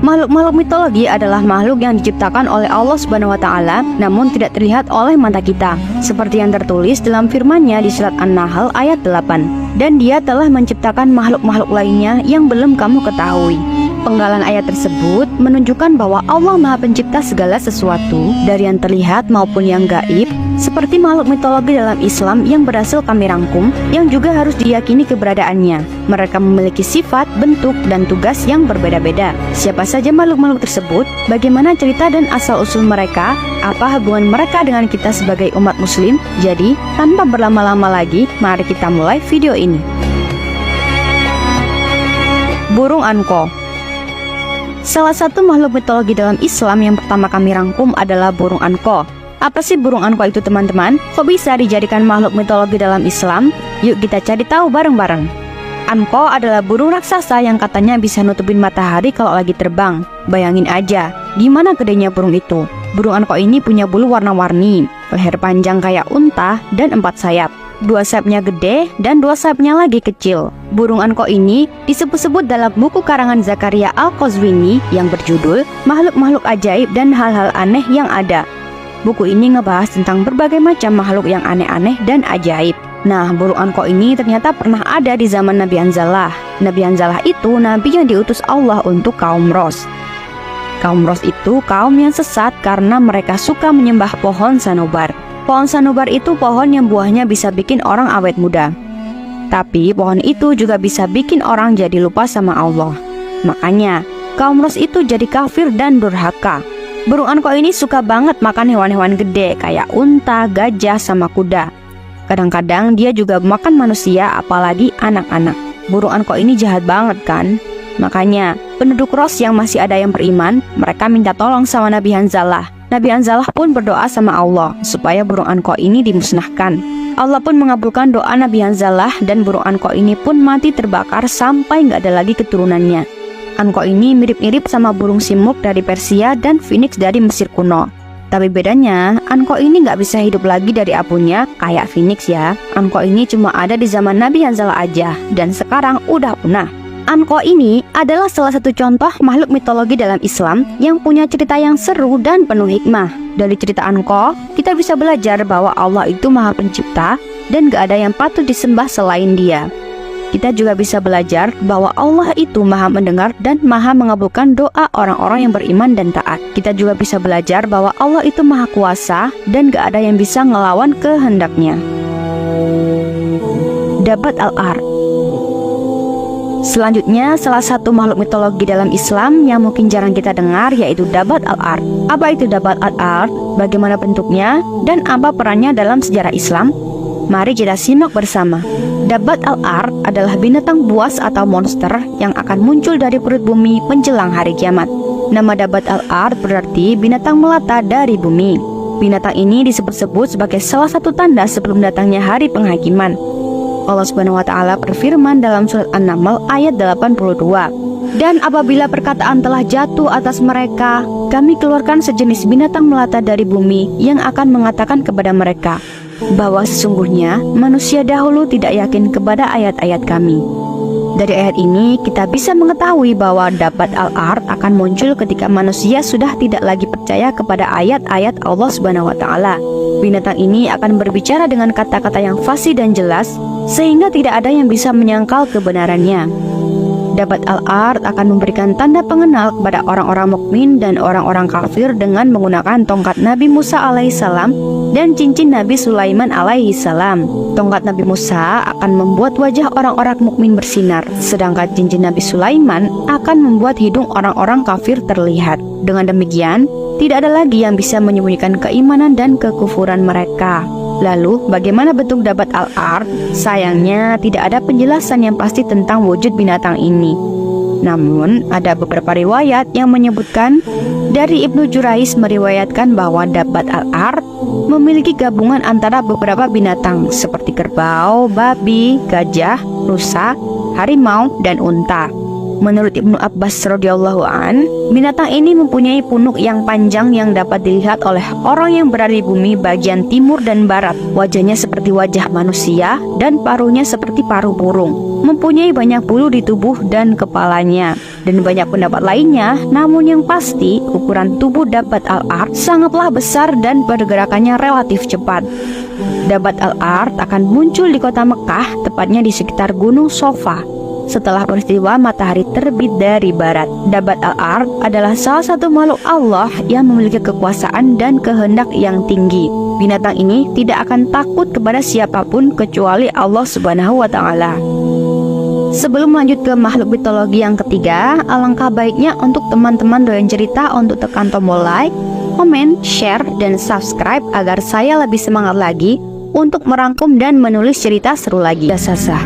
Makhluk-makhluk mitologi adalah makhluk yang diciptakan oleh Allah Subhanahu wa taala namun tidak terlihat oleh mata kita. Seperti yang tertulis dalam firman-Nya di surat An-Nahl ayat 8. Dan Dia telah menciptakan makhluk-makhluk lainnya yang belum kamu ketahui. Penggalan ayat tersebut menunjukkan bahwa Allah Maha Pencipta segala sesuatu dari yang terlihat maupun yang gaib, seperti makhluk mitologi dalam Islam yang berhasil kami rangkum, yang juga harus diyakini keberadaannya. Mereka memiliki sifat, bentuk, dan tugas yang berbeda-beda. Siapa saja makhluk-makhluk tersebut, bagaimana cerita dan asal-usul mereka, apa hubungan mereka dengan kita sebagai umat muslim? Jadi, tanpa berlama-lama lagi, mari kita mulai video ini. Burung Anko. Salah satu makhluk mitologi dalam Islam yang pertama kami rangkum adalah burung anko. Apa sih burung anko itu teman-teman? Kok bisa dijadikan makhluk mitologi dalam Islam? Yuk kita cari tahu bareng-bareng. Anko adalah burung raksasa yang katanya bisa nutupin matahari kalau lagi terbang. Bayangin aja, gimana gedenya burung itu. Burung anko ini punya bulu warna-warni, leher panjang kayak unta, dan 4 sayap. 2 sayapnya gede dan 2 sayapnya lagi kecil. Burung anko ini disebut-sebut dalam buku karangan Zakaria Al-Qazwini yang berjudul Makhluk-Makhluk Ajaib dan Hal-Hal Aneh yang Ada. Buku ini ngebahas tentang berbagai macam makhluk yang aneh-aneh dan ajaib. Nah, burung anko ini ternyata pernah ada di zaman Nabi Hanzalah. Nabi Hanzalah itu nabi yang diutus Allah untuk kaum Ros. Kaum Ros itu kaum yang sesat karena mereka suka menyembah pohon sanubar. Pohon sanubar itu pohon yang buahnya bisa bikin orang awet muda. Tapi pohon itu juga bisa bikin orang jadi lupa sama Allah. Makanya, kaum Ros itu jadi kafir dan durhaka. Burung anko ini suka banget makan hewan-hewan gede kayak unta, gajah, sama kuda. Kadang-kadang dia juga makan manusia, apalagi anak-anak. Burung anko ini jahat banget kan? Makanya, penduduk Ros yang masih ada yang beriman, mereka minta tolong sama Nabi Hanzalah. Nabi Hanzalah pun berdoa sama Allah supaya burung anko ini dimusnahkan. Allah pun mengabulkan doa Nabi Hanzalah dan burung anko ini pun mati terbakar sampai nggak ada lagi keturunannya. Anko ini mirip-mirip sama burung simuk dari Persia dan Phoenix dari Mesir kuno. Tapi bedanya, anko ini nggak bisa hidup lagi dari abunya kayak Phoenix ya. Anko ini cuma ada di zaman Nabi Hanzalah aja dan sekarang udah punah. Anko ini adalah salah satu contoh makhluk mitologi dalam Islam yang punya cerita yang seru dan penuh hikmah. Dari cerita Anko, kita bisa belajar bahwa Allah itu Maha Pencipta dan gak ada yang patut disembah selain Dia. Kita juga bisa belajar bahwa Allah itu Maha mendengar dan Maha mengabulkan doa orang-orang yang beriman dan taat. Kita juga bisa belajar bahwa Allah itu Maha Kuasa dan gak ada yang bisa ngelawan kehendaknya. Dabat al-Ard. Selanjutnya, salah satu makhluk mitologi dalam Islam yang mungkin jarang kita dengar yaitu Dabat al-Ard. Apa itu Dabat al-Ard? Bagaimana bentuknya? Dan apa perannya dalam sejarah Islam? Mari kita simak bersama. Dabat al-Ard adalah binatang buas atau monster yang akan muncul dari perut bumi menjelang hari kiamat. Nama Dabat al-Ard berarti binatang melata dari bumi. Binatang ini disebut-sebut sebagai salah satu tanda sebelum datangnya hari penghakiman. Allah Subhanahu wa taala berfirman dalam surat An-Naml ayat 82. Dan apabila perkataan telah jatuh atas mereka, kami keluarkan sejenis binatang melata dari bumi yang akan mengatakan kepada mereka bahwa sesungguhnya manusia dahulu tidak yakin kepada ayat-ayat kami. Dari ayat ini kita bisa mengetahui bahwa Dabat al-Ard akan muncul ketika manusia sudah tidak lagi percaya kepada ayat-ayat Allah Subhanahu wa taala. Binatang ini akan berbicara dengan kata-kata yang fasih dan jelas, sehingga tidak ada yang bisa menyangkal kebenarannya. Dabat al-Ard akan memberikan tanda pengenal kepada orang-orang mukmin dan orang-orang kafir dengan menggunakan tongkat Nabi Musa alaihissalam dan cincin Nabi Sulaiman alaihissalam. Tongkat Nabi Musa akan membuat wajah orang-orang mukmin bersinar, sedangkan cincin Nabi Sulaiman akan membuat hidung orang-orang kafir terlihat. Dengan demikian, tidak ada lagi yang bisa menyembunyikan keimanan dan kekufuran mereka. Lalu, bagaimana bentuk Dabat al-Ard? Sayangnya, tidak ada penjelasan yang pasti tentang wujud binatang ini. Namun, ada beberapa riwayat yang menyebutkan, dari Ibnu Jurais meriwayatkan bahwa Dabat al-Ard memiliki gabungan antara beberapa binatang seperti kerbau, babi, gajah, rusa, harimau, dan unta. Menurut Ibnu Abbas radhiyallahu an, binatang ini mempunyai punuk yang panjang yang dapat dilihat oleh orang yang berada di bumi bagian timur dan barat. Wajahnya seperti wajah manusia dan paruhnya seperti paruh burung. Mempunyai banyak bulu di tubuh dan kepalanya. Dan banyak pendapat lainnya, namun yang pasti ukuran tubuh Dabbat al-Ard sangatlah besar dan pergerakannya relatif cepat. Dabbat al-Ard akan muncul di kota Mekah, tepatnya di sekitar Gunung Sofa. Setelah peristiwa matahari terbit dari barat, Dabbat al-Ard adalah salah satu makhluk Allah yang memiliki kekuasaan dan kehendak yang tinggi. Binatang ini tidak akan takut kepada siapapun kecuali Allah Subhanahu wa Ta'ala. Sebelum lanjut ke makhluk mitologi yang ketiga, alangkah baiknya untuk teman-teman doyan cerita untuk tekan tombol like, komen, share, dan subscribe agar saya lebih semangat lagi untuk merangkum dan menulis cerita seru lagi. Jassasah,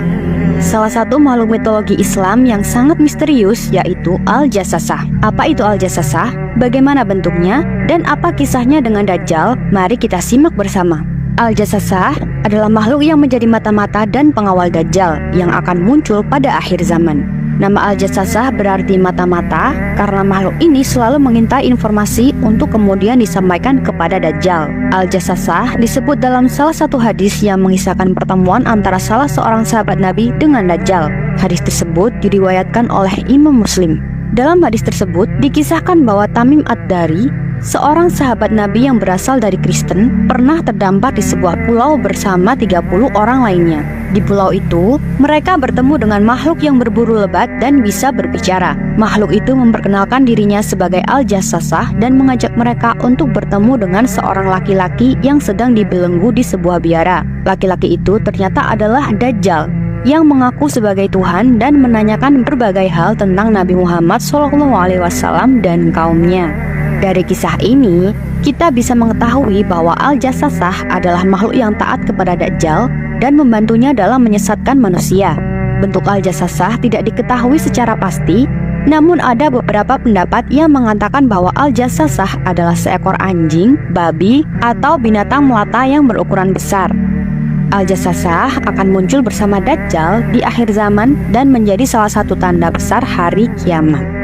salah satu makhluk mitologi Islam yang sangat misterius, yaitu Al-Jassasah. Apa itu Al-Jassasah? Bagaimana bentuknya? Dan apa kisahnya dengan Dajjal? Mari kita simak bersama. Al-Jassasah adalah makhluk yang menjadi mata-mata dan pengawal Dajjal yang akan muncul pada akhir zaman. Nama Al-Jassasah berarti mata-mata karena makhluk ini selalu mengintai informasi untuk kemudian disampaikan kepada Dajjal. Al-Jassasah disebut dalam salah satu hadis yang mengisahkan pertemuan antara salah seorang sahabat Nabi dengan Dajjal. Hadis tersebut diriwayatkan oleh Imam Muslim. Dalam hadis tersebut dikisahkan bahwa Tamim Ad-Dari, seorang sahabat Nabi yang berasal dari Kristen, pernah terdampar di sebuah pulau bersama 30 orang lainnya. Di pulau itu, mereka bertemu dengan makhluk yang berburu lebat dan bisa berbicara. Makhluk itu memperkenalkan dirinya sebagai Al-Jassasah dan mengajak mereka untuk bertemu dengan seorang laki-laki yang sedang dibelenggu di sebuah biara. Laki-laki itu ternyata adalah Dajjal yang mengaku sebagai Tuhan dan menanyakan berbagai hal tentang Nabi Muhammad SAW dan kaumnya. Dari kisah ini, kita bisa mengetahui bahwa Al-Jassasah adalah makhluk yang taat kepada Dajjal dan membantunya dalam menyesatkan manusia. Bentuk Al-Jassasah tidak diketahui secara pasti, namun ada beberapa pendapat yang mengatakan bahwa Al-Jassasah adalah seekor anjing, babi, atau binatang melata yang berukuran besar. Al-Jassasah akan muncul bersama Dajjal di akhir zaman dan menjadi salah satu tanda besar hari kiamat.